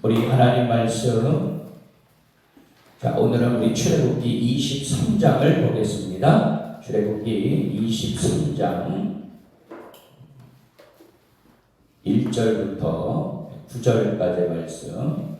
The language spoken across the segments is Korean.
우리 하나님 말씀, 자, 오늘은 우리 출애굽기 23장을 보겠습니다. 출애굽기 23장 1절부터 9절까지의 말씀,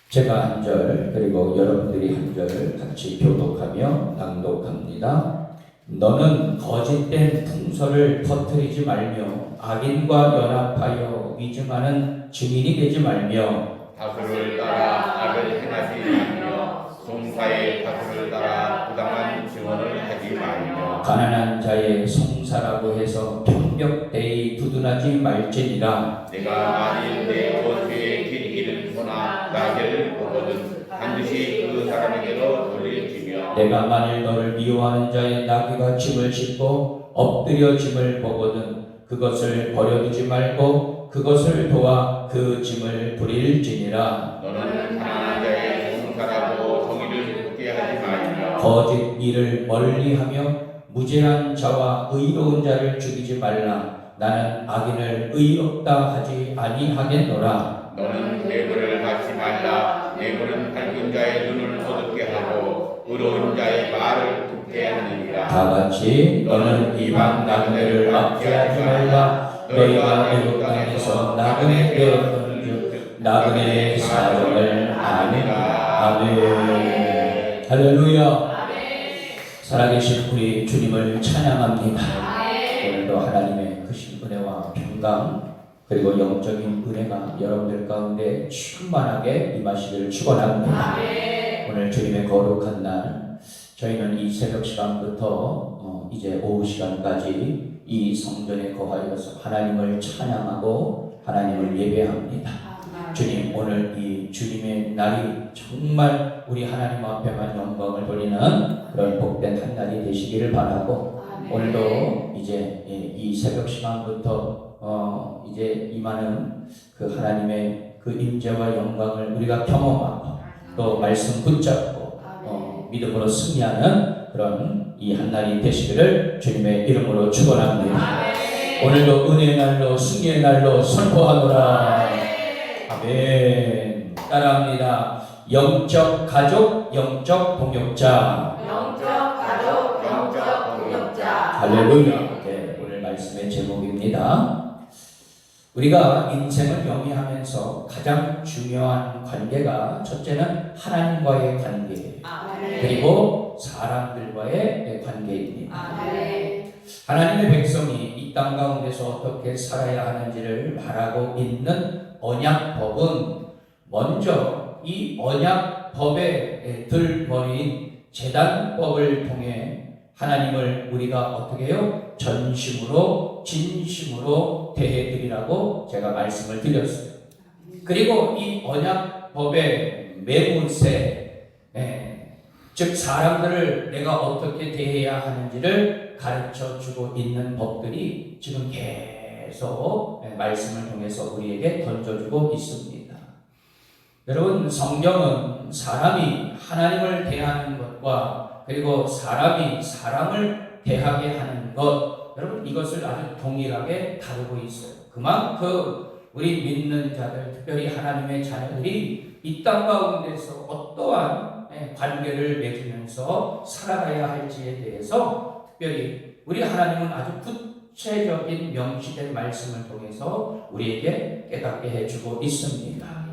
제가 한 절 그리고 여러분들이 한 절 같이 교독하며 낭독합니다. 너는 거짓된 풍설을 퍼뜨리지 말며 악인과 연합하여 위증하는 증인이 되지 말며 다수를 따라 악을 행하지 말며 송사의 다수를 따라 부당한 증언을 하지 말며 가난한 자의 송사라고 해서 편벽되이 두둔하지 말지니라. 내가 만일 내 거주의 길이기를 보나 나게를 보거든 반드시 그 사람에게로 돌릴지며 내가 만일 너를 미워하는 자의 나귀가 짐을 싣고 엎드려 짐을 보거든 그것을 버려두지 말고 그것을 도와 그 짐을 부릴지니라. 너는 가난한 자의 송사라고 정의를 굳게 하지 말며 거짓 일을 멀리하며 무죄한 자와 의로운 자를 죽이지 말라. 나는 악인을 의롭다 하지 아니하겠노라. 너는 뇌물을 받지 말라. 뇌물은 밝은 자의 눈을 어둡게 하고 의로운 자의 말을 듣게 하느니라. 다 같이 너는 이방 나그네를 압제하지 말라. 너희가 애굽 땅에서 나그네 되었던즉 나그네의 사정을 아니라. 아멘. 할렐루야. 살아계신 우리 주님을 찬양합니다. 오늘도 하나님의 크신 은혜와 평강 그리고 영적인 은혜가 여러분들 가운데 충만하게 임하시기를 축원합니다. 오늘 주님의 거룩한 날, 저희는 이 새벽 시간부터 이제 오후 시간까지 이 성전에 거하여서 하나님을 찬양하고 하나님을 예배합니다. 주님, 오늘 이 주님의 날이 정말 우리 하나님 앞에만 영광을 돌리는 그런 복된 한 날이 되시기를 바라고, 오늘도 이제 이 새벽 시간부터 이제 임하는 그 하나님의 그 임재와 영광을 우리가 경험하고 또 말씀 붙잡고 믿음으로 승리하는 그런 이 한 날이 되시기를 주님의 이름으로 축원합니다. 오늘도 은혜의 날로 승리의 날로 선포하노라. 아멘. 따라합니다. 영적 가족, 영적 동역자. 영적 가족, 영적 동역자. 할렐루야. 네, 오늘 말씀의 제목입니다. 우리가 인생을 영위하면서 가장 중요한 관계가 첫째는 하나님과의 관계, 그리고 사람들과의 관계입니다. 하나님의 백성이 이 땅 가운데서 어떻게 살아야 하는지를 말하고 있는 언약법은 먼저 이 언약법에 들버린 제단법을 통해 하나님을 우리가 어떻게 해요? 전심으로 진심으로 대해드리라고 제가 말씀을 드렸어요. 그리고 이 언약법의 매문세, 즉 사람들을 내가 어떻게 대해야 하는지를 가르쳐주고 있는 법들이 지금 계속 말씀을 통해서 우리에게 던져주고 있습니다. 여러분, 성경은 사람이 하나님을 대하는 것과 그리고 사람이 사람을 대하게 하는 것, 여러분 이것을 아주 동일하게 다루고 있어요. 그만큼 우리 믿는 자들, 특별히 하나님의 자녀들이 이 땅 가운데서 어떠한 관계를 맺으면서 살아가야 할지에 대해서 특별히 우리 하나님은 아주 구체적인 명시된 말씀을 통해서 우리에게 깨닫게 해주고 있습니다.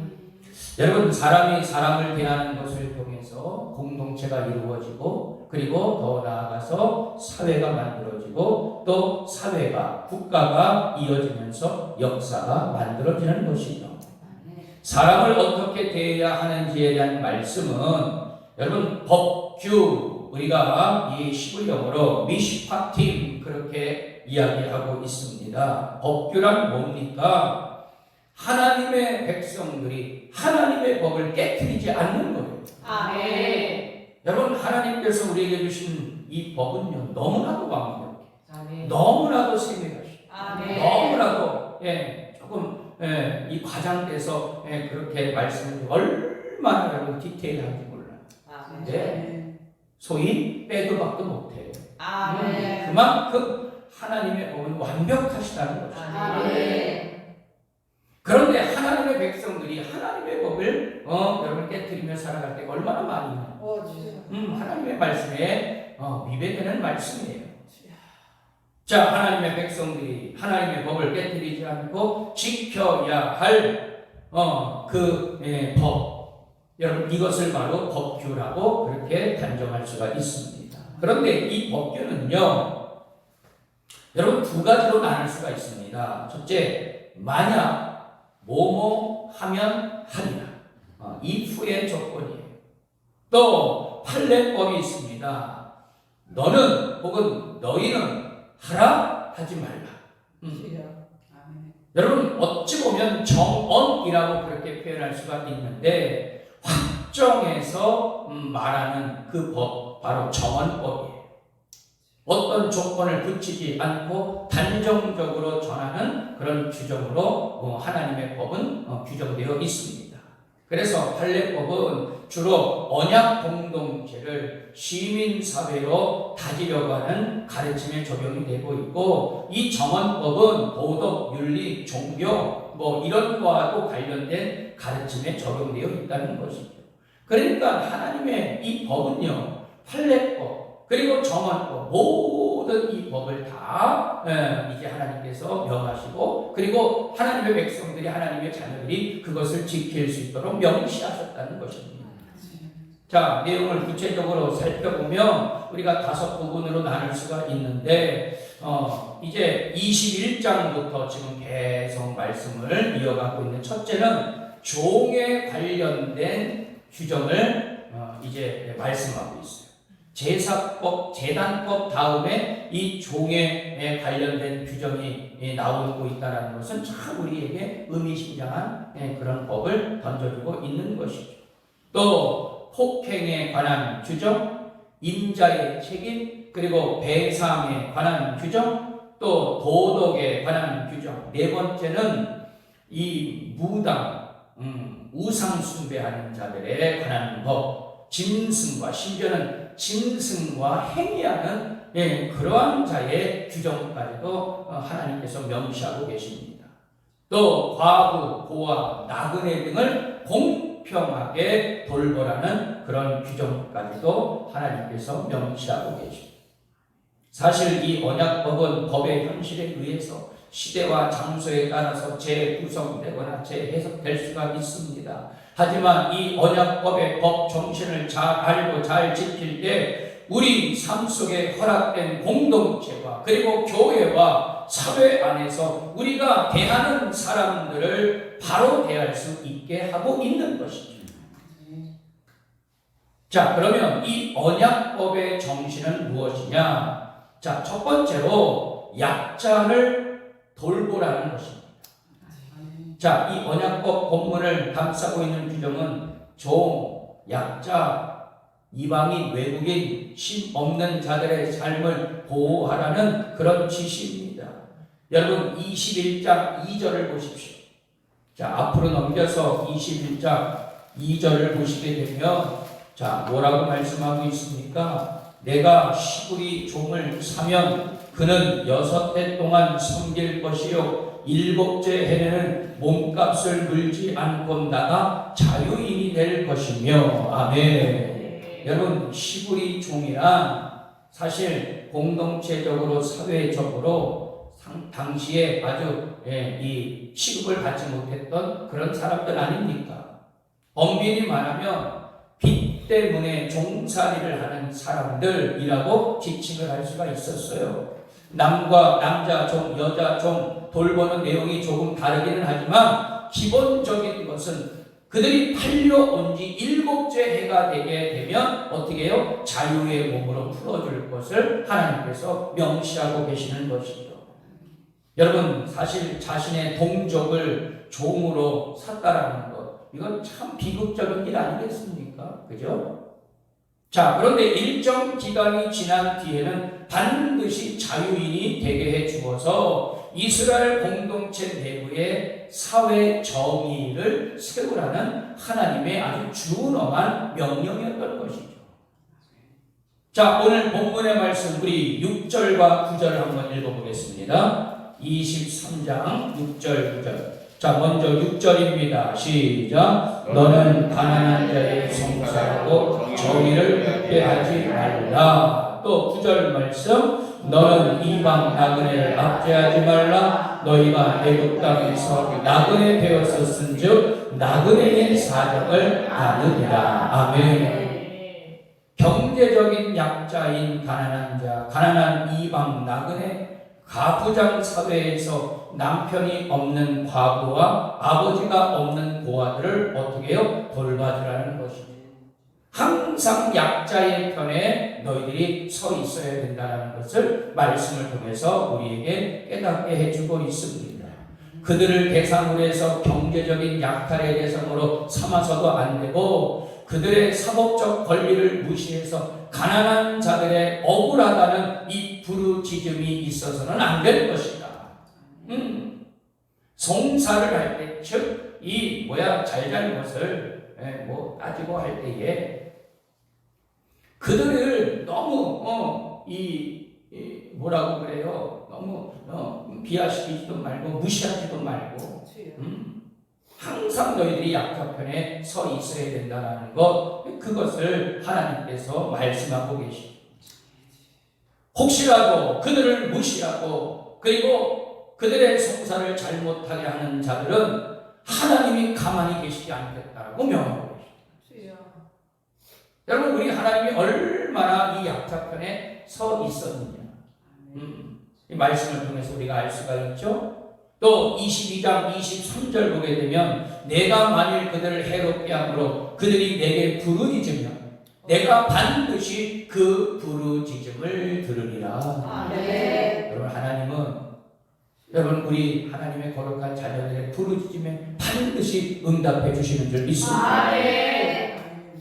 여러분, 사람이 사람을 대하는 것을 통해서 공동체가 이루어지고 그리고 더 나아가서 사회가 만들어지고 또 사회가, 국가가 이어지면서 역사가 만들어지는 것이죠. 사람을 어떻게 대해야 하는지에 대한 말씀은 여러분 법규, 우리가 이 시불영어로 미시파팀 그렇게 이야기하고 있습니다. 법규란 뭡니까? 하나님의 백성들이 하나님의 법을 깨트리지 않는 거예요. 여러분, 하나님께서 우리에게 주신 이 법은요 너무나도 완벽해, 너무나도 세밀하시고 너무나도 조금 이 과장돼서 그렇게 말씀을 얼마나 여러분 디테일한지 몰라요. 근데 소위 빼도 박도 못해요. 그만큼 하나님의 법은 완벽하시다는 것이죠. 그런데 하나님의 백성들이 하나님의 법을 여러분 깨뜨리며 살아갈 때가 얼마나 많이 있나. 하나님의 말씀에 위배되는 말씀이에요. 자, 하나님의 백성들이 하나님의 법을 깨뜨리지 않고 지켜야 할 법, 여러분 이것을 바로 법규라고 그렇게 단정할 수가 있습니다. 그런데 이 법규는요, 여러분 두 가지로 나눌 수가 있습니다. 첫째, 만약 뭐뭐 하면 하리라. if의 조건이에요. 또 판례법이 있습니다. 너는 혹은 너희는 하라 하지 말라. 여러분 어찌 보면 정언이라고 그렇게 표현할 수가 있는데 확정해서 말하는 그 법, 바로 정언법이에요. 어떤 조건을 붙이지 않고 단정적으로 전하는 그런 규정으로 하나님의 법은 규정되어 있습니다. 그래서 판례법은 주로 언약 공동체를 시민사회로 다지려고 하는 가르침에 적용이 되고 있고, 이 정언법은 도덕, 윤리, 종교 이런 거하고 관련된 가르침에 적용되어 있다는 것이죠. 그러니까 하나님의 이 법은요, 판례법 그리고 정언법 모든 이 법을 다 이제 하나님께서 명하시고, 그리고 하나님의 백성들이 하나님의 자녀들이 그것을 지킬 수 있도록 명시하셨다는 것입니다. 자, 내용을 구체적으로 살펴보면 우리가 5부분으로 나눌 수가 있는데 이제 21장부터 지금 계속 말씀을 이어가고 있는 첫째는 종에 관련된 규정을 이제 말씀하고 있어요. 제사법, 제단법 다음에 이 종에 관련된 규정이 나오고 있다는 것은 참 우리에게 의미심장한 그런 법을 던져주고 있는 것이죠. 또 폭행에 관한 규정, 임자의 책임, 그리고 배상에 관한 규정, 또 도덕에 관한 규정. 네 번째는 이 무당, 우상 숭배하는 자들에 관한 법, 짐승과, 심지어는 짐승과 행위하는 그러한 자의 규정까지도 하나님께서 명시하고 계십니다. 또 과부, 고아, 나그네 등을 공평하게 돌보라는 그런 규정까지도 하나님께서 명시하고 계십니다. 사실 이 언약법은 법의 현실에 의해서 시대와 장소에 따라서 재구성되거나 재해석될 수가 있습니다. 하지만 이 언약법의 법 정신을 잘 알고 잘 지킬 때 우리 삶 속에 허락된 공동체와 그리고 교회와 사회 안에서 우리가 대하는 사람들을 바로 대할 수 있게 하고 있는 것이죠. 자, 그러면 이 언약법의 정신은 무엇이냐? 자, 첫 번째로 약자를 돌보라는 것입니다. 자, 이 언약법 본문을 감싸고 있는 규정은 종, 약자, 이방인, 외국인, 신 없는 자들의 삶을 보호하라는 그런 지시입니다. 여러분 21장 2절을 보십시오. 자, 앞으로 넘겨서 21장 2절을 보시게 되면 자, 뭐라고 말씀하고 있습니까? 내가 시부리 종을 사면 그는 6해 동안 섬길 것이요 7째 해에는 몸값을 물지 않건다가 자유인이 될 것이며. 아멘. 여러분 시부리 종이란 사실 공동체적으로 사회적으로 당시에 아주 이 취급을 받지 못했던 그런 사람들 아닙니까? 엄밀히 말하면 빚 때문에 종살이를 하는 사람들이라고 지칭을 할 수가 있었어요. 남자 종, 여자 종 돌보는 내용이 조금 다르기는 하지만 기본적인 것은 그들이 팔려온 지 7째 해가 되게 되면 어떻게 해요? 자유의 몸으로 풀어줄 것을 하나님께서 명시하고 계시는 것이죠. 여러분 사실 자신의 동족을 종으로 샀다라는 것, 이건 참 비극적인 일 아니겠습니까? 그죠? 자, 그런데 일정 기간이 지난 뒤에는 반드시 자유인이 되게 해 주어서 이스라엘 공동체 내부에 사회 정의를 세우라는 하나님의 아주 준엄한 명령이었던 것이죠. 자, 오늘 본문의 말씀 우리 6절과 9절을 한번 읽어보겠습니다. 23장 6절 9절 자, 먼저 6절입니다. 시작. 너는 가난한 자의 송사하고 정의를 굽게하지 말라. 또 9절 말씀. 너는 이방 나그네를 압제하지 말라. 너희가 애굽 땅에서 나그네 되었었은즉 나그네의 사정을 아느니라. 아멘. 경제적인 약자인 가난한 자, 가난한 이방 나그네, 가부장 사회에서 남편이 없는 과부와 아버지가 없는 고아들을 어떻게 해요? 돌봐주라는 것이죠. 항상 약자의 편에 너희들이 서 있어야 된다는 것을 말씀을 통해서 우리에게 깨닫게 해주고 있습니다. 그들을 대상으로 해서 경제적인 약탈의 대상으로 삼아서도 안 되고, 그들의 사법적 권리를 무시해서 가난한 자들의 억울하다는 이 부르짖음이 있어서는 안 될 것이다. 송사를 할 때, 즉, 이 잘잘못을 따지고 할 때에 그들을 너무 뭐라고 그래요? 너무 비하시키지도 말고 무시하지도 말고 항상 너희들이 약자편에 서 있어야 된다는 것, 그것을 하나님께서 말씀하고 계십니다. 혹시라도 그들을 무시하고 그리고 그들의 송사를 잘못하게 하는 자들은 하나님이 가만히 계시지 않겠다라고 명하고 계십니다. 여러분, 우리 하나님이 얼마나 이 약자편에 서 있었느냐, 이 말씀을 통해서 우리가 알 수가 있죠. 또 22장 23절 보게 되면 내가 만일 그들을 해롭게 함으로 그들이 내게 부르짖으면 내가 반드시 그 부르짖음을 들으리라. 아멘. 여러분 우리 하나님의 거룩한 자녀들의 부르짖음에 반드시 응답해 주시는 줄 믿습니다. 아멘.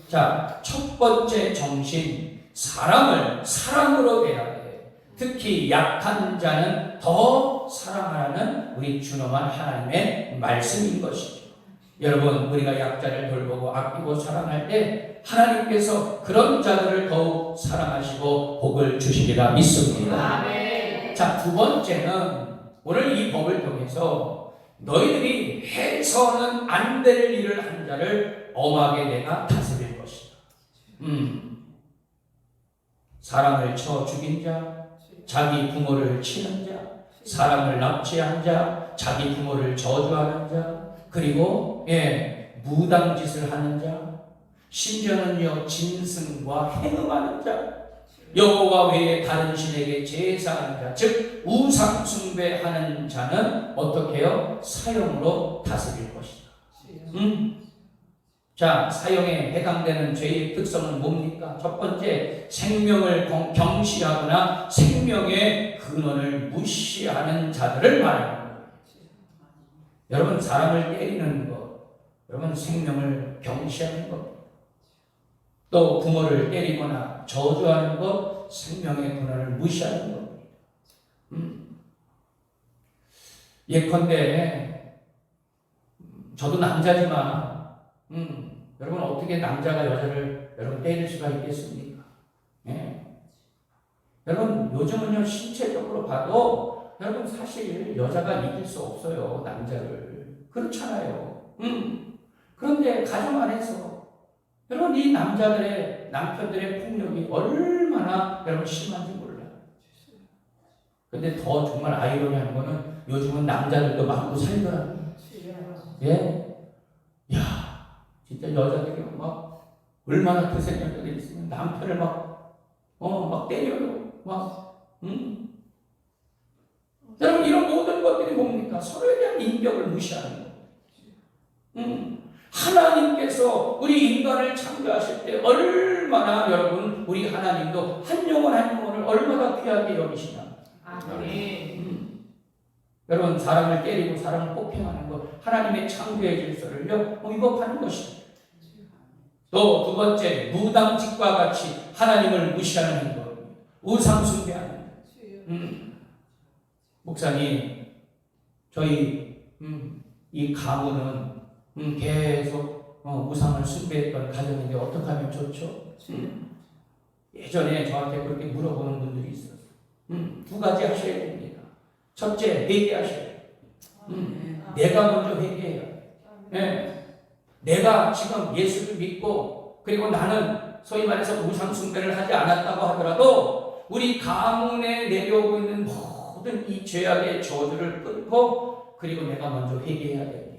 자, 첫 번째 정신, 사람을 사랑으로 대해야 돼. 특히 약한 자는 더 사랑하라는 우리 준엄한 하나님의 말씀인 것이죠. 여러분, 우리가 약자를 돌보고 아끼고 사랑할 때 하나님께서 그런 자들을 더욱 사랑하시고 복을 주시리라 믿습니다. 아멘. 자, 두 번째는 오늘 이 법을 통해서 너희들이 해서는 안 될 일을 한 자를 엄하게 내가 다스릴 것이다. 사람을 쳐 죽인 자, 자기 부모를 치는 자, 사람을 납치한 자, 자기 부모를 저주하는 자, 그리고 무당짓을 하는 자, 심지어는요 짐승과 행음하는 자, 여호와 외에 다른 신에게 제사하는 자, 즉 우상 숭배하는 자는 어떻게 해요? 사형으로 다스릴 것이다. 자, 사형에 해당되는 죄의 특성은 뭡니까? 첫 번째, 생명을 경시하거나 생명의 근원을 무시하는 자들을 말하는 거예요. 여러분, 사람을 때리는 것, 여러분 생명을 경시하는 것, 또 부모를 때리거나 저주하는 것, 생명의 근원을 무시하는 겁니다. 예컨대 저도 남자지만 여러분 어떻게 남자가 여자를 여러분 때릴 수가 있겠습니까? 여러분 요즘은요 신체적으로 봐도 여러분 사실 여자가 이길 수 없어요, 남자를. 그렇잖아요. 그런데 가정 안에서 여러분 이 남편들의 폭력이 얼마나 여러분 심한지 몰라요. 근데 더 정말 아이러니한 거는 요즘은 남자들도 맞고 살더라고요. 야, 진짜 여자들이 막 얼마나 드센 여자들이 있으면 남편을 막 때려요. 여러분 이런 모든 것들이 뭡니까? 서로에 대한 인격을 무시하는 거예요. 하나님께서 우리 인간을 창조하실 때 얼마나 여러분 우리 하나님도 한 영혼 한 영혼을 얼마나 귀하게 여기시나. 여러분 사람을 때리고 사람을 폭행하는 것, 하나님의 창조의 질서를요 위법하는 것입니다. 또 두 번째, 무당직과 같이 하나님을 무시하는 행동, 우상 숭배하는 것. 목사님, 저희 이 가문은 계속 우상을 숭배했던 가정인데 어떻게 하면 좋죠? 예전에 저한테 그렇게 물어보는 분들이 있었어요. 두 가지 하셔야 됩니다. 첫째, 회개하셔야 돼요. 내가 먼저 회개해야 돼. 예. 내가 지금 예수를 믿고 그리고 나는 소위 말해서 우상 숭배를 하지 않았다고 하더라도 우리 가문에 내려오고 있는 모든 이 죄악의 저주를 끊고 그리고 내가 먼저 회개해야 돼.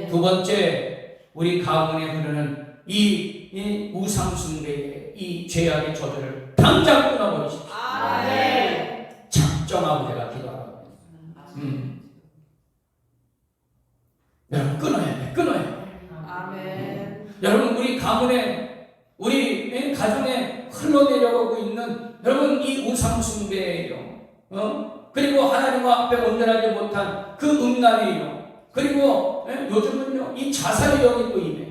두 번째, 우리 가문에 흐르는 이 우상 숭배의 이 죄악의 저주를 당장 끊어버리십시오. 작정하고 제가 기도하라고. 여러분 끊어야 돼. 끊어야 돼. 여러분 우리 가문에 우리 가정에 흘러내려가고 있는 여러분 이 우상 숭배예요. 그리고 하나님 앞에 온전하지 못한 그 음란의 영, 그리고 요즘은요 이 자살의 영이 또 임해.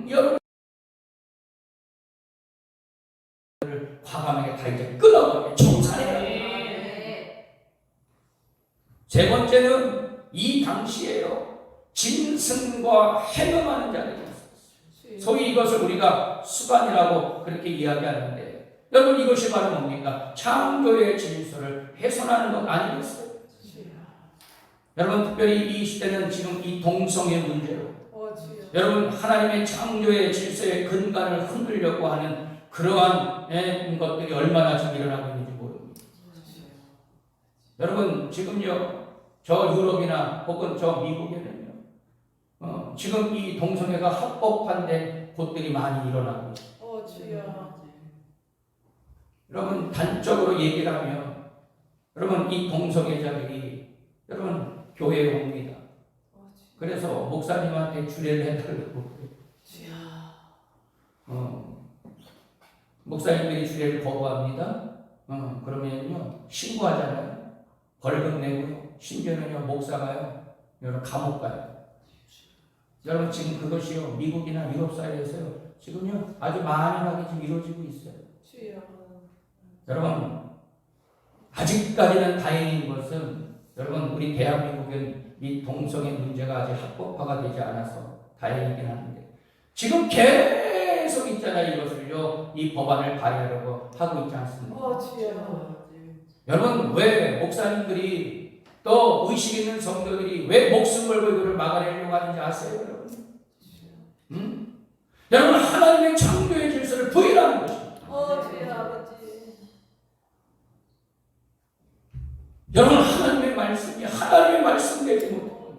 여러분 과감하게 다 이제 끊어버려. 청산해라. 세 번째는 이 당시에요 짐승과 해nom하는 자들이 있었어요. 소위 이것을 우리가 수반이라고 그렇게 이야기하는데 여러분 이것이 바로 뭡니까? 창조의 질서를 훼손하는 것 아니겠어요? 여러분 특별히 이 시대는 지금 이 동성애 문제로 여러분 하나님의 창조의 질서의 근간을 흔들려고 하는 그러한 것들이 얼마나 지금 일어나고 있는지 모릅니다. 여러분 지금요 저 유럽이나 혹은 저 미국에는요 지금 이 동성애가 합법화된 곳들이 많이 일어나고 있어요. 여러분 단적으로 얘기를 하면 여러분 이 동성애자들이 여러분 교회에 옵니다. 그래서 목사님한테 주례를 해달라고 목사님들이 주례를 거부합니다. 그러면요 신고하잖아요. 벌금 내고요. 심지어는요 목사가요 여러분 감옥 가요. 여러분 지금 그것이요 미국이나 유럽 사회에서요 지금요 아주 만연하게 지금 이루어지고 있어요. 여러분 아직까지는 다행인 것은 여러분 우리 대한민국은 이 동성애 문제가 아직 합법화가 되지 않아서 다행이긴 한데 지금 계속 있잖아요. 이것을요 이 법안을 발의하려고 하고 있지 않습니까? 여러분 왜 목사님들이 또 의식 있는 성도들이 왜 목숨 걸고 이거를 막아내려고 하는지 아세요? 여러분? 여러분 하나님의 창조의 질서를 부인하는 것입니다. 여러분 하나님의 말씀이 하나님의 말씀 되지 못해요.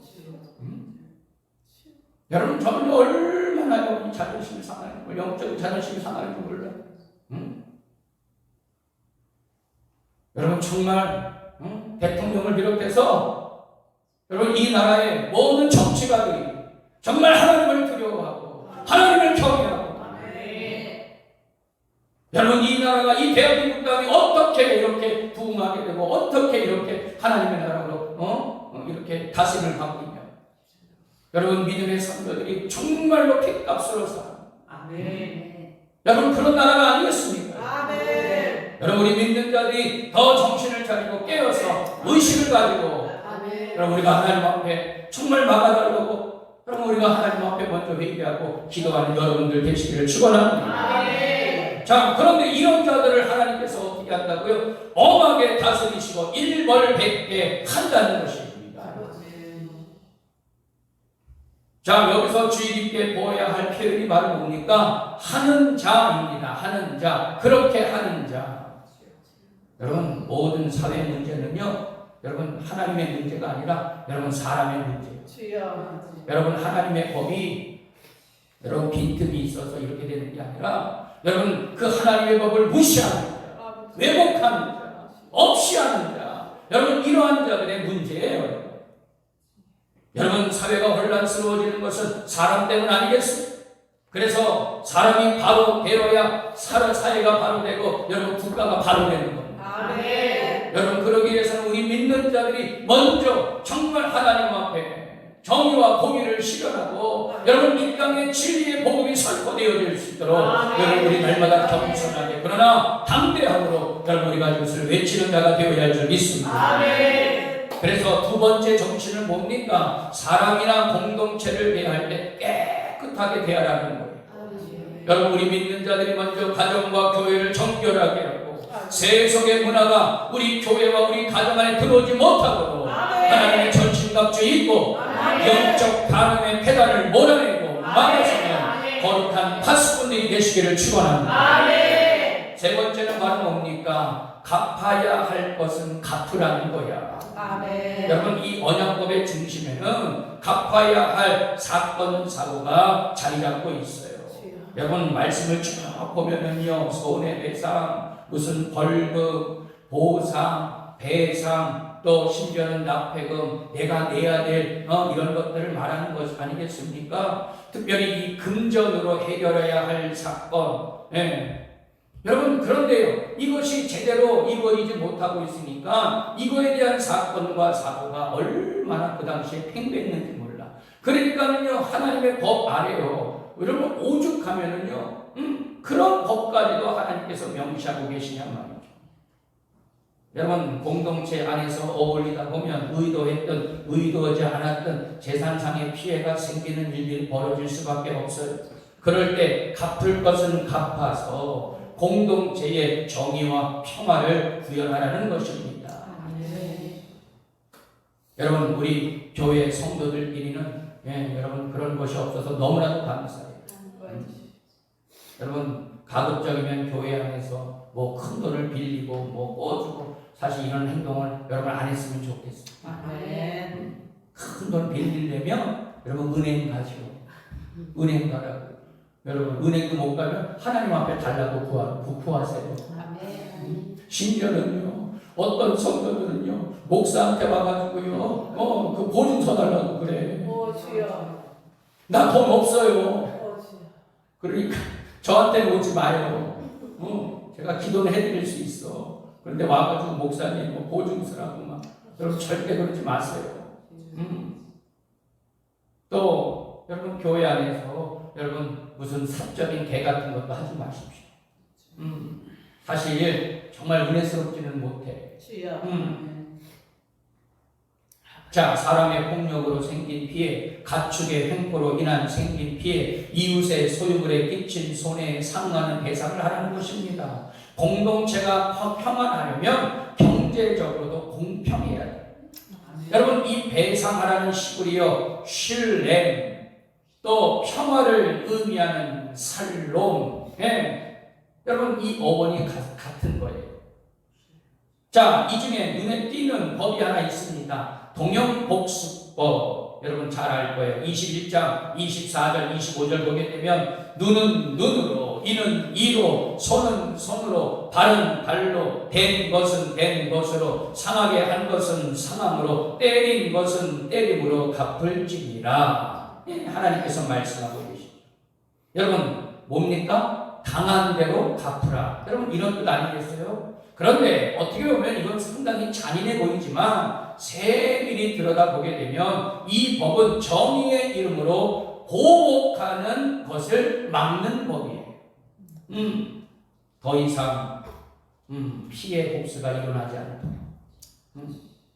여러분 저는 얼마나 이 자존심이 상하는 걸 영적인 자존심이 상하는 줄 몰라요. 여러분 정말 대통령을 비롯해서 여러분 이 나라의 모든 정치가들이 정말 하나님을 두려워하고 하나님을 경외하고 여러분 이 나라가 이 대한민국 땅이 어떻게 이렇게 부흥하게 되고 어떻게 이렇게 하나님의 나라로 이렇게 다스림을 받고 있냐. 여러분 믿음의 성도들이 정말로 핏값으로 살아. 여러분 그런 나라가 아니겠습니까? 여러분 우리 믿는 자들이 더 정신을 차리고 깨어서 의식을 가지고 여러분 우리가 하나님 앞에 정말 막아달라고 여러분 우리가 하나님 앞에 먼저 회개하고 기도하는 여러분들 되시기를 축원합니다. 자 그런데 이런 자들을 하나님께서 어떻게 한다고요? 엄하게 다스리시고 일벌백계 한다는 것입니다. 자 여기서 주의 깊게 보아야 할 표현이 바로 뭡니까? 하는 자입니다. 하는 자, 그렇게 하는 자. 여러분 모든 사회 문제는요 여러분 하나님의 문제가 아니라 여러분 사람의 문제예요. 여러분 하나님의 법이 여러분 빈틈이 있어서 이렇게 되는 게 아니라 여러분 그 하나님의 법을 무시하는 자, 왜곡하는 자, 없이 하는 자, 여러분 이러한 자들의 문제예요. 여러분 사회가 혼란스러워지는 것은 사람 때문 아니겠습니까? 그래서 사람이 바로 되어야 사회가 바로 되고 여러분 국가가 바로 되는 겁니다. 여러분 그러기 위해서는 우리 믿는 자들이 먼저 정말 하나님 앞에 정의와 공의를 실현하고 여러분 이 땅에 진리의 복음이 선포되어질 수 있도록 여러분 우리 날마다 겸손하게 그러나 담대함으로 여러분 우리가 이것을 외치는 자가 되어야 할 줄 믿습니다. 그래서 두 번째 정신은 뭡니까? 사람이나 공동체를 대할 때 깨끗하게 대하라는 거예요. 여러분 우리 믿는 자들이 먼저 가정과 교회를 정결하게 하고 세속의 문화가 우리 교회와 우리 가정 안에 들어오지 못하도록 하나님의 전신 정신값주 있고 영적 간음의 폐단을 몰아내고 막아서면 거룩한 파수꾼들이 되시기를 축원합니다. 세 번째는 바로 뭡니까? 갚아야 할 것은 갚으라는 거야. 여러분, 이 언약법의 중심에는 갚아야 할 사건 사고가 자리 잡고 있어요. 여러분, 말씀을 쭉 보면은요, 손해배상, 무슨 벌금, 보상, 배상, 또 심지어는 납회금, 내가 내야 될 이런 것들을 말하는 것 아니겠습니까? 특별히 이 금전으로 해결해야 할 사건. 여러분, 그런데요, 이것이 제대로 이루어지지 못하고 있으니까 이거에 대한 사건과 사고가 얼마나 그 당시에 팽배했는지 몰라. 그러니까는요, 하나님의 법 아래요, 여러분, 오죽하면은요, 그런 법까지도 하나님께서 명시하고 계시냔 말이죠. 여러분, 공동체 안에서 어울리다 보면 의도했던 의도하지 않았던 재산상의 피해가 생기는 일들이 벌어질 수밖에 없어요. 그럴 때 갚을 것은 갚아서 공동체의 정의와 평화를 구현하라는 것입니다. 여러분, 우리 교회 성도들끼리는 여러분 그런 것이 없어서 너무나도 감사해요. 여러분, 가급적이면 교회 안에서 뭐 큰 돈을 빌리고 뭐 꿔주고 사실 이런 행동을 여러분 안 했으면 좋겠어요. 큰 돈 빌리려면 여러분 은행 가시오. 은행 가라고. 여러분, 은행도 못 가면 하나님 앞에 달라고 구하세요. 심지어는요, 어떤 성도들은요, 목사한테 와가지고요, 그 보증서 달라고 그래. 나 돈 없어요. 그러니까 저한테는 오지 마요. 제가 기도는 해드릴 수 있어. 그런데 와가지고 목사님 뭐 보증서라고 막. 여러분, 절대 그러지 마세요. 또 여러분, 교회 안에서 여러분 무슨 사적인 계 같은 것도 하지 마십시오. 사실 정말 은혜스럽지는 못해. 자, 사람의 폭력으로 생긴 피해, 가축의 횡포로 인한 생긴 피해, 이웃의 소유물에 끼친 손해에 상응하는 배상을 하라는 것입니다. 공동체가 평안하려면 경제적으로도 공평해야 돼요. 여러분, 이 배상하라는 시골이요, 슐렘, 또 평화를 의미하는 살롬, 여러분, 이 어원이 같은 거예요. 자, 이 중에 눈에 띄는 법이 하나 있습니다. 동형복수법. 여러분 잘 알 거예요. 21장 24절 25절 보게 되면 눈은 눈으로, 이는 이로, 손은 손으로, 발은 발로, 된 것은 된 것으로, 상하게 한 것은 상함으로, 때린 것은 때림으로 갚을지니라. 하나님께서 말씀하고 계십니다. 여러분, 뭡니까? 당한 대로 갚으라. 여러분, 이런 뜻 아니겠어요? 그런데 어떻게 보면 이건 상당히 잔인해 보이지만 세밀히 들여다보게 되면 이 법은 정의의 이름으로 보복하는 것을 막는 법이에요. 더 이상 피해 복수가 일어나지 않도록.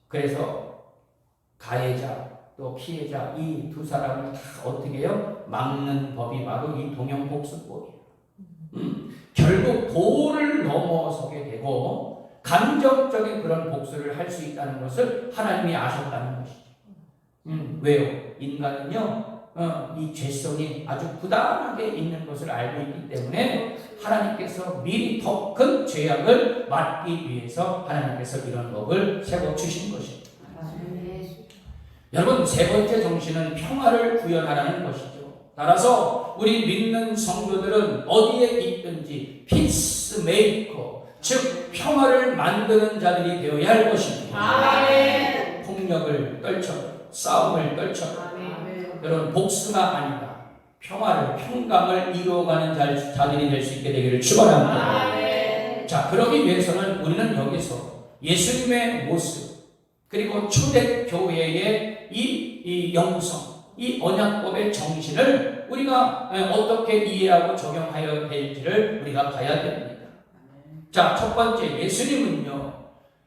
그래서 가해자 또 피해자 이 두 사람을 다 어떻게 해요? 막는 법이 바로 이 동형복수법이에요. 결국 도를 넘어서게 되고 감정적인 그런 복수를 할 수 있다는 것을 하나님이 아셨다는 것이죠. 왜요? 인간은요, 이 죄성이 아주 부당하게 있는 것을 알고 있기 때문에 하나님께서 미리 더 큰 죄악을 막기 위해서 하나님께서 이런 법을 세워 주신 것입니다. 여러분, 세 번째 정신은 평화를 구현하라는 것이죠. 따라서 우리 믿는 성도들은 어디에 있든지 피스메이커, 즉 평화를 만드는 자들이 되어야 할 것입니다. 아멘. 폭력을 떨쳐라, 싸움을 떨쳐라. 여러분, 복수가 아니라 평화를, 평강을 이루어가는 자들이 될 수 있게 되기를 축원합니다. 자, 그러기 위해서는 우리는 여기서 예수님의 모습, 그리고 초대교회의 이 영성, 이 언약법의 정신을 우리가 어떻게 이해하고 적용하여야 될지를 우리가 봐야 됩니다. 자, 첫 번째, 예수님은요,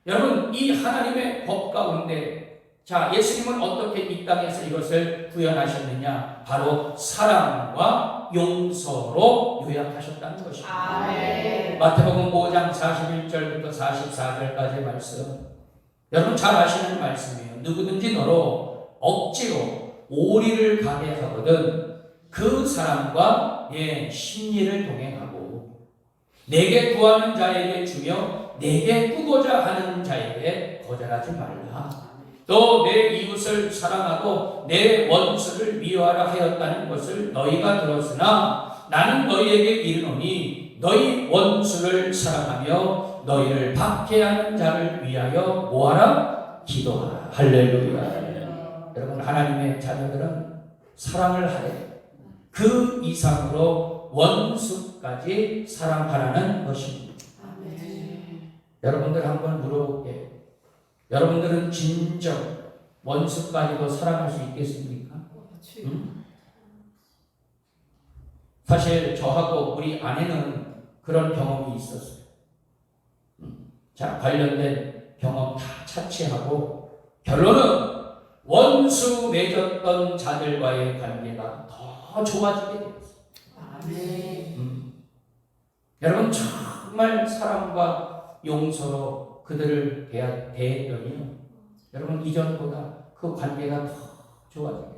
여러분, 이 하나님의 법 가운데, 자, 예수님은 어떻게 이 땅에서 이것을 구현하셨느냐? 바로 사랑과 용서로 요약하셨다는 것입니다. 아멘. 마태복음 5장 41절부터 44절까지의 말씀, 여러분 잘 아시는 말씀이에요. 누구든지 너로 억지로 오리를 가게 하거든 그 사람과 심리를 동행하고 내게 구하는 자에게 주며 내게 꾸고자 하는 자에게 거절하지 말라. 또 내 이웃을 사랑하고 내 원수를 미워하라 하였다는 것을 너희가 들었으나 나는 너희에게 이르노니 너희 원수를 사랑하며 너희를 박해하는 자를 위하여 뭐하라? 기도하라. 할렐루야. 여러분, 하나님의 자녀들은 사랑을 하되 그 이상으로 원수까지 사랑하라는 것입니다. 여러분들 한번 물어볼게요. 여러분들은 진정 원수까지도 사랑할 수 있겠습니까? 사실 저하고 우리 아내는 그런 경험이 있었어요. 자, 관련된 경험 다 차치하고 결론은 원수 맺었던 자들과의 관계가 더 좋아지게 되었어요. 여러분, 정말 사랑과 용서로 그들을 대했더니 여러분 이전보다 그 관계가 더 좋아지게 돼요.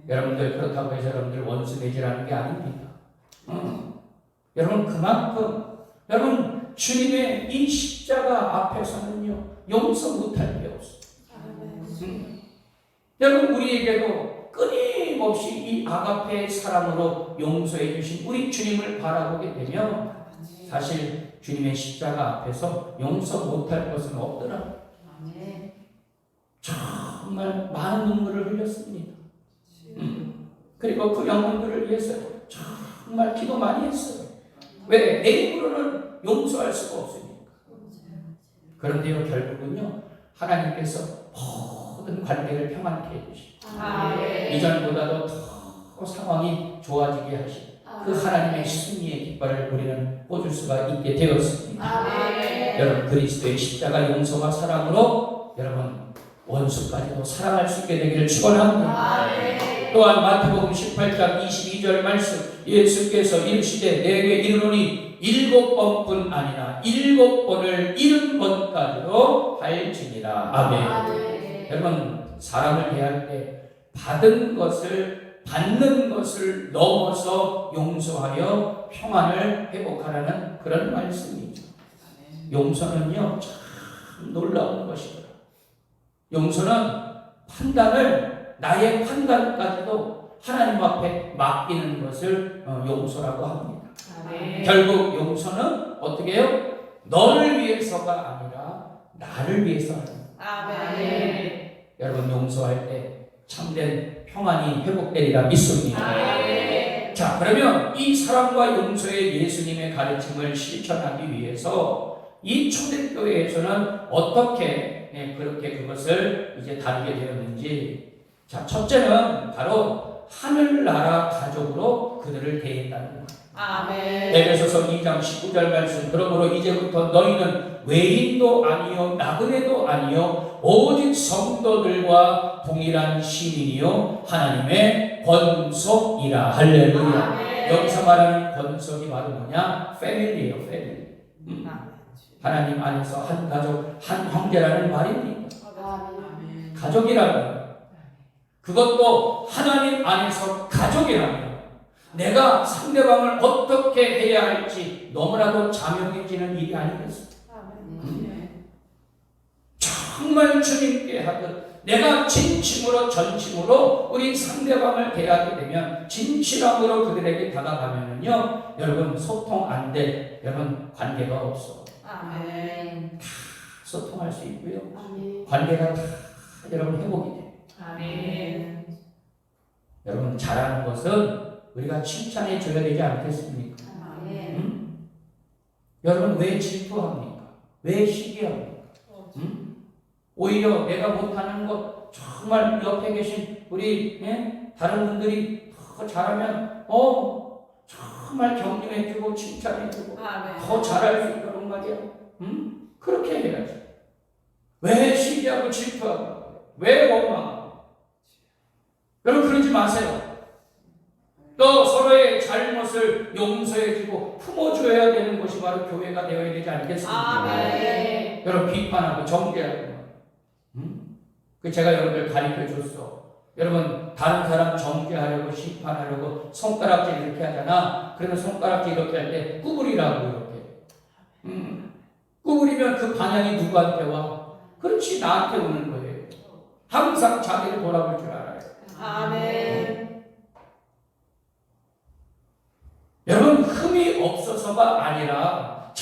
여러분들 그렇다고 해서 여러분들 원수 맺으라는 게 아닙니다. 여러분 그만큼 여러분 주님의 이 십자가 앞에서는요 용서 못할 게 없어요. 여러분 우리에게도 끊임없이 이 아가페의 사랑으로 용서해 주신 우리 주님을 바라보게 되면 사실 주님의 십자가 앞에서 용서 못할 것은 없더라. 정말 많은 눈물을 흘렸습니다. 그리고 그 영혼들을 위해서 정말 기도 많이 했어요. 왜? 내 힘으로는 용서할 수가 없으니까. 그런데요 결국은요 하나님께서 모든 관계를 평안케 해주시고 이전보다도 더 상황이 좋아지게 하시고 그 하나님의 승리의 깃발을 우리는 꽂을 수가 있게 되었습니다. 여러분 그리스도의 십자가 용서와 사랑으로 여러분 원수까지도 사랑할 수 있게 되기를 축원합니다. 또한 마태복음 18장 22절 말씀 예수께서 이르시되 내게 이르노니 7번뿐 아니라 7번을 70번까지도 할지니라. 아멘. 여러분 사람을 대할 때 받는 것을 넘어서 용서하여 평안을 회복하라는 그런 말씀이죠. 용서는요 참 놀라운 것이더라. 용서는 나의 판단까지도 하나님 앞에 맡기는 것을 용서라고 합니다. 결국 용서는 어떻게 해요? 너를 위해서가 아니라 나를 위해서 하는. 여러분 용서할 때 참된 평안이 회복되리라 믿습니다. 자, 그러면 이 사랑과 용서의 예수님의 가르침을 실천하기 위해서 이 초대교회에서는 어떻게 그렇게 그것을 이제 다루게 되었는지, 자, 첫째는 바로 하늘나라 가족으로 그들을 대했다는 거예요. 에베소서 2장 19절 말씀 그러므로 이제부터 너희는 외인도 아니요 나그네도 아니요 오직 성도들과 동일한 시민이요 하나님의 권속이라. 할렐루야. 여기서 말하는 권속이 바로 뭐냐? 패밀리예요. 패밀리. 하나님 안에서 한 가족, 한 형제라는 말입니다. 가족이라면 그것도 하나님 안에서 가족이라면 내가 상대방을 어떻게 해야 할지 너무나도 자명해지는 일이 아니겠습니까? 정말 주님께 하듯 내가 진심으로 전심으로 우리 상대방을 대하게 되면 진실함으로 그들에게 다가가면은요 여러분 소통 안 될 여러분 관계가 없어. 다 소통할 수 있고요. 관계가 다 여러분 회복이 돼. 여러분 잘하는 것은 우리가 칭찬해 줘야 되지 않겠습니까? 여러분 왜 질투합니까? 왜 시기합니까? 오히려 내가 못하는 것 정말 옆에 계신 우리 다른 분들이 더 잘하면 정말 격려해주고 칭찬해주고 더 잘할 수 있도록 말이야. 그렇게 해야지. 왜 시기하고 질투하고 왜 원망하고. 여러분 그러지 마세요. 또 서로의 잘못을 용서해주고 품어줘야 되는 것이 바로 교회가 되어야 되지 않겠습니까? 여러분 비판하고 정죄하고 그 제가 여러분들 가르쳐 줬어. 여러분 다른 사람 정죄하려고 심판하려고 손가락질 이렇게 하잖아. 그러면 손가락질 이렇게 할 때 구부리라고 이렇게. 구부리면 그 방향이 누구한테 와? 그렇지, 나한테 오는 거예요. 항상 자기를 돌아볼 줄 알아요. 아멘. 여러분 흠이 없어서가 아니라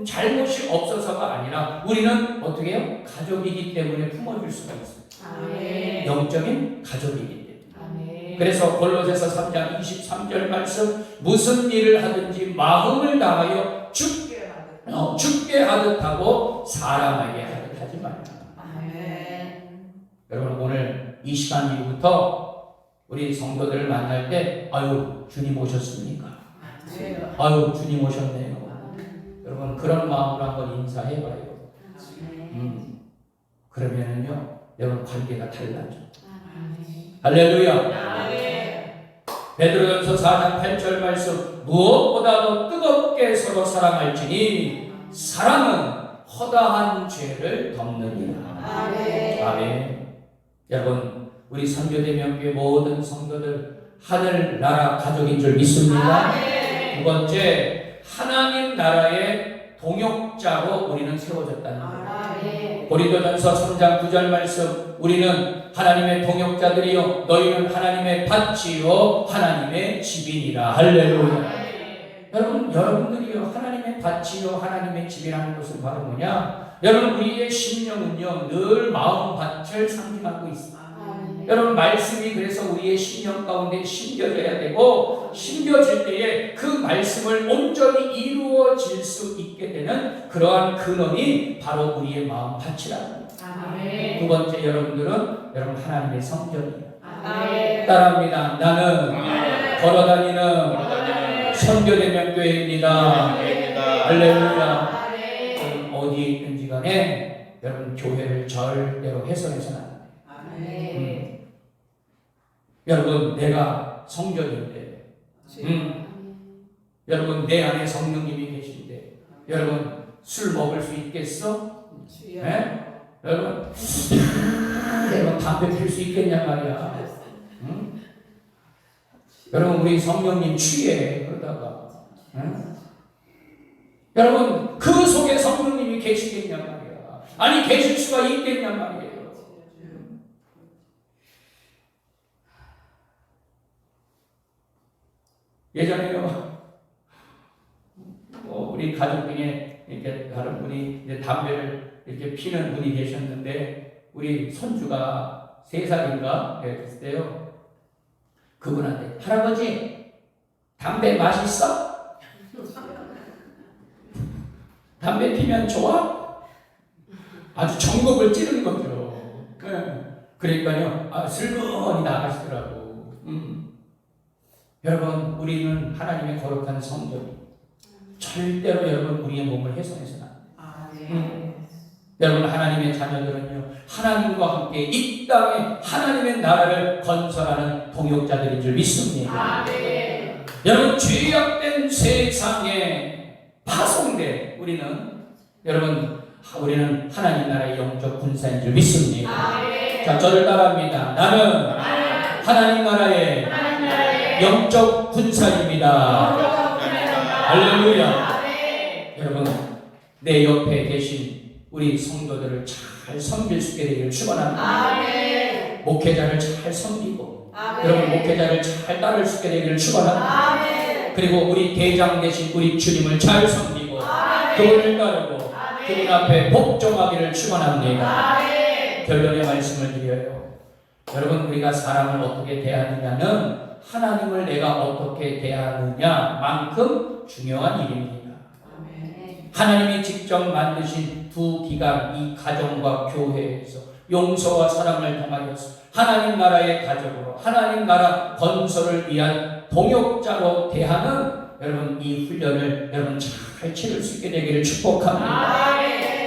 잘못이 없어서가 아니라 우리는 어떻게 해요? 가족이기 때문에 품어줄 수가 있어요. 아멘. 영적인 가족이기 때문에. 아멘. 그래서 골로새서 3장 23절 말씀, 무슨 일을 하든지 마음을 다하여 죽게 하듯 하고 사랑하게 하듯 하지 말라. 아멘. 여러분 오늘 이 시간 이후부터 우리 성도들을 만날 때 아유 주님 오셨습니까? 아유 주님 오셨네요. 여러분 그런 마음으로 한번 인사해봐요. 그러면은요 여러분 관계가 달라져. 할렐루야. 베드로전서 4장 8절 말씀, 무엇보다도 뜨겁게 서로 사랑할지니 사랑은 허다한 죄를 덮느니라. 아멘. 여러분 우리 선교대명교회 모든 성도들 하늘나라 가족인 줄 믿습니다. 두 번째, 하나님 나라의 동역자로 우리는 세워졌다는 거예요. 고린도전서 3장 9절 말씀, 우리는 하나님의 동역자들이요 너희는 하나님의 밭이요 하나님의 집이니라. 할렐루야. 여러분들이요 하나님의 밭이요 하나님의 집이라는 것은 바로 뭐냐? 여러분 우리의 심령은요 늘 마음밭을 상징하고 있습니다. 여러분 말씀이 그래서 우리의 심령 가운데 심겨져야 되고, 심겨질 때에 그 말씀을 온전히 이루어질 수 있게 되는 그러한 근원이 바로 우리의 마음밭이라는 거예요. 두 번째, 여러분들은 여러분 하나님의 성전이에요. 따라합니다. 나는 걸어다니는 선교대명교회입니다. 할렐루야. 여러분 어디에 있든지 간에 여러분 교회를 절대로 훼손해서는 안 돼요. 여러분 내가 성전인데, 여러분 내 안에 성령님이 계신데 여러분 술 먹을 수 있겠어? 네? 여러분 담배 필 수 있겠냐 말이야. 여러분 우리 성령님 취해 그러다가 여러분 그 속에 성령님이 계시겠냐 말이야. 아니 계실 수가 있겠냐 말이에요. 예전에요 우리 가족 중에 이렇게 다른 분이 이제 담배를 이렇게 피는 분이 계셨는데 우리 손주가 3살인가 그랬을 때요 그분한테 할아버지 담배 맛있어? 담배 피면 좋아? 아주 전곡을 찌른 거죠. 그러니까요 슬그머니 나가시더라고. 여러분 우리는 하나님의 거룩한 성전, 절대로 여러분 우리의 몸을 훼손해서는 안 돼요. 여러분 하나님의 자녀들은요 하나님과 함께 이 땅에 하나님의 나라를 건설하는 동역자들인 줄 믿습니다. 여러분 죄악된 세상에 파송된 우리는 하나님 나라의 영적 군사인 줄 믿습니다. 자, 저를 따라합니다. 나는 하나님 나라의 영적 군사입니다. 할렐루야. 여러분 내 옆에 계신 우리 성도들을 잘 섬길 수 있게 되기를 축원합니다. 목회자를 잘 섬기고 여러분 목회자를 잘 따를 수 있게 되기를 축원합니다. 그리고 우리 대장 되신 우리 주님을 잘 섬기고 그분을 따르고 그분 앞에 복종하기를 축원합니다. 결론의 말씀을 드려요. 여러분 우리가 사람을 어떻게 대하느냐는 하나님을 내가 어떻게 대하느냐만큼 중요한 일입니다. 하나님이 직접 만드신 두 기관, 이 가정과 교회에서 용서와 사랑을 통하여서 하나님 나라의 가족으로 하나님 나라 건설을 위한 동역자로 대하는 여러분 이 훈련을 여러분 잘 치를 수 있게 되기를 축복합니다.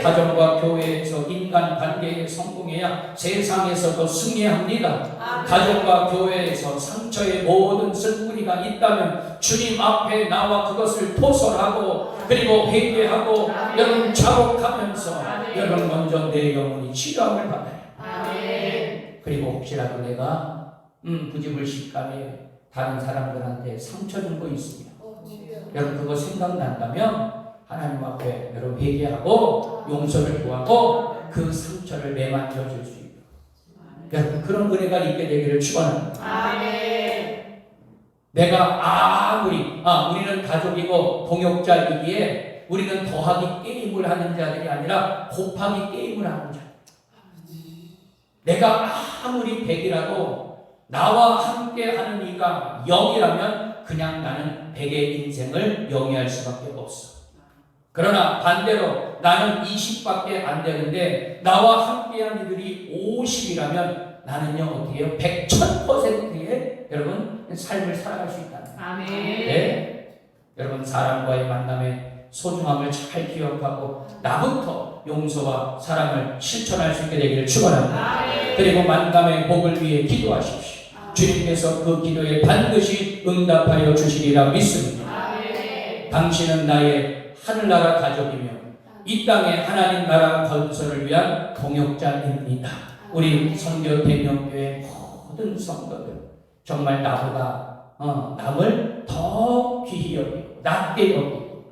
가정과 교회에서 인간 관계에 성공해야 세상에서도 승리합니다. 가정과 교회에서 상처의 모든 쓴뿌리가 있다면 주님 앞에 나와 그것을 토설하고 그리고 회개하고 여러분 자복하면서 여러분 먼저 내 영혼이 치료함을 받아요. 그리고 혹시라도 내가 부지불식감에 다른 사람들한테 상처 준 거 있으면 여러분 그거 생각난다면 하나님 앞에 여러분 회개하고 용서를 구하고 그 상처를 매만져 줄 수 있도록 여러분 그런 은혜가 있게 되기를 축원합니다. 아멘. 내가 아무리 우리는 가족이고 동역자이기에 우리는 더하기 게임을 하는 자들이 아니라 곱하기 게임을 하는 자. 내가 아무리 100이라도 나와 함께 하는 이가 0이라면 그냥 나는 100의 인생을 영위할 수밖에 없어. 그러나 반대로 나는 20밖에 안 되는데 나와 함께한 이들이 50이라면 나는요 어떻게 해요? 100,000%의 여러분 삶을 살아갈 수 있다는 거예요. 아멘. 네? 여러분 사람과의 만남의 소중함을 잘 기억하고 나부터 용서와 사랑을 실천할 수 있게 되기를 축원합니다. 아멘. 그리고 만남의 복을 위해 기도하십시오. 주님께서 그 기도에 반드시 응답하여 주시리라 믿습니다. 아멘. 당신은 나의 하늘나라 가족이며 이 땅에 하나님 나라 건설을 위한 동역자입니다. 우리 선교 대명교회 모든 성도들 정말 나보다 남을 더 귀히 여기고 낮게 여기고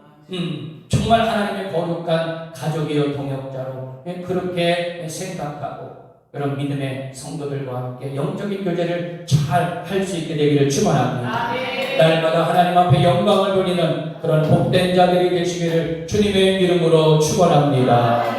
정말 하나님의 거룩한 가족이요 동역자로 그렇게 생각하고 그런 믿음의 성도들과 함께 영적인 교제를 잘 할 수 있게 되기를 축원합니다. 아멘. 날마다 하나님 앞에 영광을 돌리는 그런 복된 자들이 되시기를 주님의 이름으로 축원합니다.